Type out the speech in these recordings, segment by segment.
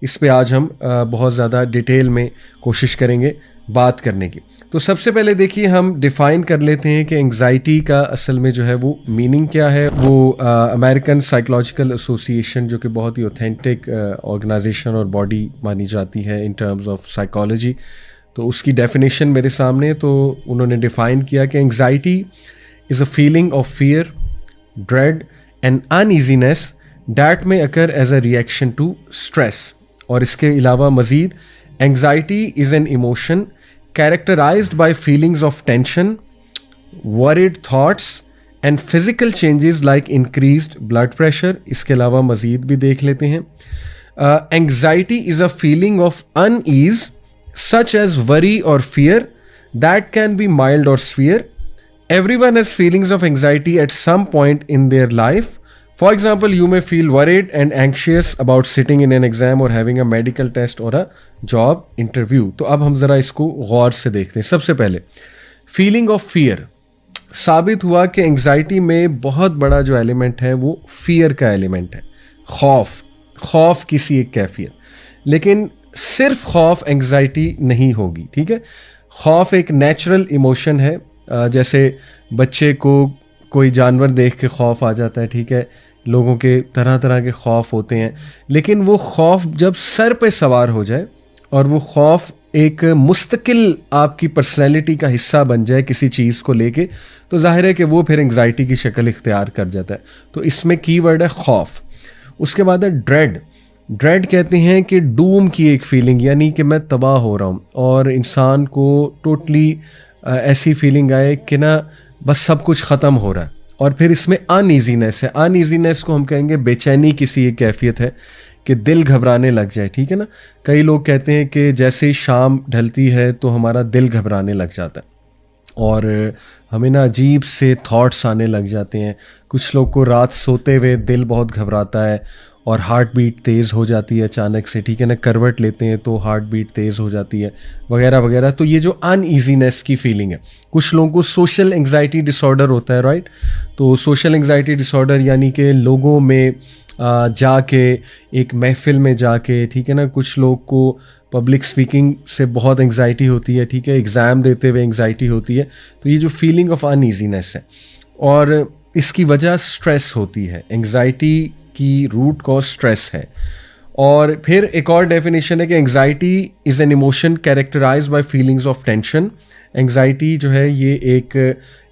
इस पे आज हम बहुत ज़्यादा डिटेल में कोशिश करेंगे बात करने की। तो सबसे पहले देखिए हम डिफ़ाइन कर लेते हैं कि एंग्जाइटी का असल में जो है वो मीनिंग क्या है। वो अमेरिकन साइकोलॉजिकल एसोसिएशन जो कि बहुत ही ऑथेंटिक ऑर्गेनाइजेशन और बॉडी मानी जाती है इन टर्म्स ऑफ साइकोलॉजी, तो उसकी डेफिनेशन मेरे सामने। तो उन्होंने डिफ़ाइन किया कि anxiety is a feeling of fear, dread and uneasiness that may occur as a reaction to stress. और इसके अलावा मज़ीद anxiety is an emotion characterized by feelings of tension, worried thoughts and physical changes like increased blood pressure। इसके अलावा मज़ीद भी देख लेते हैं। Anxiety is a feeling of unease such as worry or fear that can be mild or severe. Everyone has feelings of anxiety at some point in their life. For example, you may feel worried and anxious about sitting in an exam or having a medical test or a job interview। तो अब हम ज़रा इसको गौर से देखते हैं। सबसे पहले फीलिंग ऑफ फियर, साबित हुआ कि एंग्जाइटी में बहुत बड़ा जो एलिमेंट है वो फियर का एलिमेंट है, खौफ किसी एक कैफियत। लेकिन सिर्फ खौफ एंग्जाइटी नहीं होगी, ठीक है। खौफ एक नेचुरल इमोशन है, जैसे बच्चे को कोई जानवर देख के खौफ आ जाता है, ठीक है। लोगों के तरह तरह के खौफ होते हैं, लेकिन वो खौफ जब सर पे सवार हो जाए और वो खौफ एक मुस्तकिल आपकी पर्सनैलिटी का हिस्सा बन जाए किसी चीज़ को लेके, तो जाहिर है कि वो फिर एंग्जाइटी की शक्ल इख्तियार कर जाता है। तो इसमें कीवर्ड है खौफ। उसके बाद है ड्रेड। ड्रेड कहते हैं कि डूम की एक फीलिंग, यानी कि मैं तबाह हो रहा हूँ और इंसान को टोटली ऐसी फीलिंग आए कि ना बस सब कुछ ख़त्म हो रहा है। और फिर इसमें अनईजीनेस है। अनईजीनेस को हम कहेंगे बेचैनी किसी एक कैफियत है कि दिल घबराने लग जाए, ठीक है ना। कई लोग कहते हैं कि जैसे ही शाम ढलती है तो हमारा दिल घबराने लग जाता है और हमें ना अजीब से थॉट्स आने लग जाते हैं। कुछ लोग को रात सोते हुए दिल बहुत घबराता है और हार्ट बीट तेज़ हो जाती है अचानक से, ठीक है ना। करवट लेते हैं तो हार्ट बीट तेज़ हो जाती है वगैरह वगैरह। तो ये जो अनईजीनेस की फीलिंग है, कुछ लोगों को सोशल एंग्जाइटी डिसऑर्डर होता है, राइट। तो सोशल एंग्जाइटी डिसऑर्डर यानी कि लोगों में जाके, एक महफिल में जाके, ठीक है ना। कुछ लोग को पब्लिक स्पीकिंग से बहुत एंग्जाइटी होती है, ठीक है। एग्ज़ाम देते हुए एंग्जाइटी होती है। तो ये जो फीलिंग ऑफ अनईजीनेस है और इसकी वजह स्ट्रेस होती है। एंग्जाइटी की रूट कॉज स्ट्रेस है। और फिर एक और डेफिनेशन है कि anxiety is an emotion characterized by feelings of tension. Anxiety जो है ये एक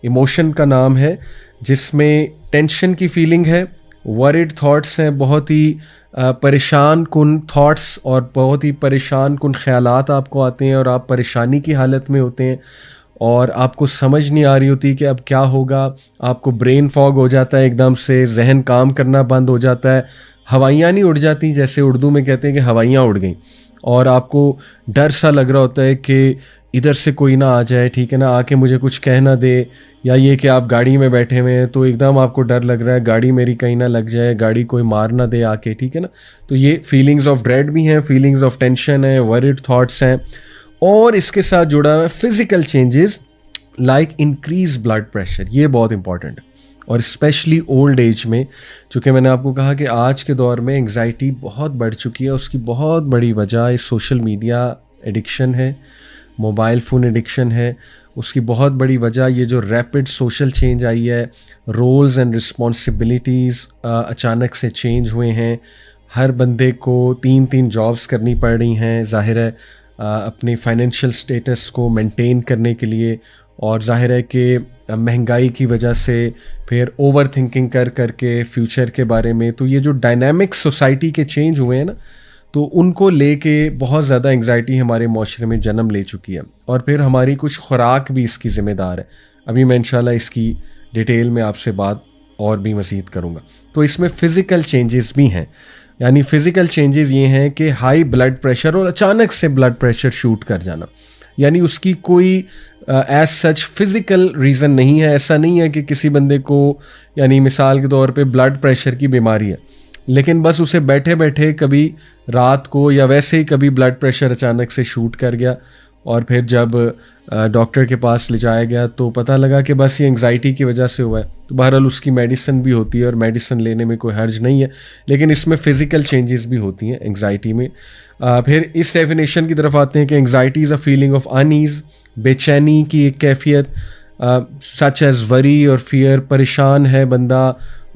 इमोशन का नाम है जिसमें टेंशन की फीलिंग है, वरिड थॉट्स हैं, बहुत ही परेशान कुन थॉट्स और बहुत ही परेशान कुन ख्यालात आपको आते हैं और आप परेशानी की हालत में होते हैं और आपको समझ नहीं आ रही होती कि अब क्या होगा। आपको ब्रेन फॉग हो जाता है, एकदम से जहन काम करना बंद हो जाता है, हवाइयाँ नहीं उड़ जाती, जैसे उर्दू में कहते हैं कि हवाइयाँ उड़ गई, और आपको डर सा लग रहा होता है कि इधर से कोई ना आ जाए, ठीक है ना, आके मुझे कुछ कह ना दे। या ये कि आप गाड़ी में बैठे हुए हैं तो एकदम आपको डर लग रहा है गाड़ी मेरी कहीं ना लग जाए, गाड़ी कोई मार ना दे आके, ठीक है ना। तो ये फीलिंग्स ऑफ ड्रेड भी हैं, फीलिंग्स ऑफ टेंशन है, वरिड थॉट्स हैं। और इसके साथ जुड़ा हुआ है physical changes like increase blood pressure. ये बहुत इंपॉर्टेंट है और स्पेशली ओल्ड एज में, चूँकि मैंने आपको कहा कि आज के दौर में एंग्जाइटी बहुत बढ़ चुकी है। उसकी बहुत बड़ी वजह इस सोशल मीडिया एडिक्शन है, मोबाइल फ़ोन एडिक्शन है। उसकी बहुत बड़ी वजह ये जो रैपिड सोशल चेंज आई है, रोल्स एंड रिस्पॉन्सिबिलिटीज़ अचानक से चेंज हुए हैं। हर बंदे को 3-3 जॉब्स करनी पड़ रही हैं, ज़ाहिर है अपने फाइनेंशियल स्टेटस को मेंटेन करने के लिए। और ज़ाहिर है कि महंगाई की वजह से फिर ओवर थिंकिंग कर के फ्यूचर के बारे में। तो ये जो डायनामिक सोसाइटी के चेंज हुए हैं ना, तो उनको लेके बहुत ज़्यादा एंग्जाइटी हमारे माशरे में जन्म ले चुकी है। और फिर हमारी कुछ खुराक भी इसकी ज़िम्मेदार है। अभी मैं इंशाल्लाह इसकी डिटेल में आपसे बात और भी मज़ीद करूँगा। तो इसमें फ़िज़िकल चेंजेस भी हैं, यानी फ़िज़िकल चेंजेस ये हैं कि हाई ब्लड प्रेशर और अचानक से ब्लड प्रेशर शूट कर जाना, यानी उसकी कोई एज सच फिज़िकल रीज़न नहीं है। ऐसा नहीं है कि किसी बंदे को, यानी मिसाल के तौर पे ब्लड प्रेशर की बीमारी है, लेकिन बस उसे बैठे बैठे कभी रात को या वैसे ही कभी ब्लड प्रेशर अचानक से शूट कर गया और फिर जब डॉक्टर के पास ले जाया गया तो पता लगा कि बस ये एंग्जाइटी की वजह से हुआ है। तो बहरहाल उसकी मेडिसिन भी होती है और मेडिसिन लेने में कोई हर्ज नहीं है, लेकिन इसमें फ़िज़िकल चेंजेस भी होती हैं एंग्जाइटी में। फिर इस डेफिनेशन की तरफ आते हैं कि anxiety is a feeling of unease, बेचैनी की एक कैफियत, सच एज़ वरी और फियर, परेशान है बंदा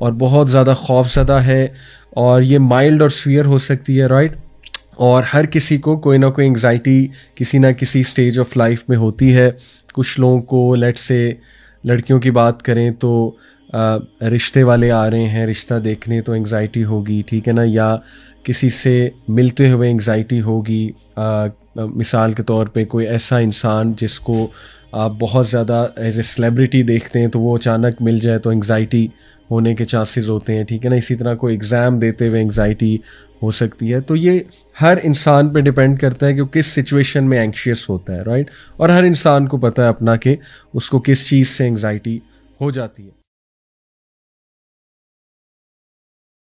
और बहुत ज़्यादा खौफज़दा है, और ये माइल्ड और सीवियर हो सकती है, राइट। और हर किसी को कोई ना कोई एंग्जाइटी किसी ना किसी स्टेज ऑफ लाइफ में होती है। कुछ लोगों को, लेट्स से लड़कियों की बात करें तो रिश्ते वाले आ रहे हैं रिश्ता देखने तो एंग्जाइटी होगी, ठीक है ना, या किसी से मिलते हुए एंग्जाइटी होगी। मिसाल के तौर पे कोई ऐसा इंसान जिसको आप बहुत ज़्यादा एज ए सेलिब्रिटी देखते हैं तो वो अचानक मिल जाए तो एंग्जाइटी होने के चांसेस होते हैं, ठीक है ना। इसी तरह कोई एग्ज़ाम देते हुए एंग्जाइटी हो सकती है। तो ये हर इंसान पे डिपेंड करता है कि वो किस सिचुएशन में एंग्शियस होता है, राइट। और हर इंसान को पता है अपना कि उसको किस चीज़ से एंग्जाइटी हो जाती है।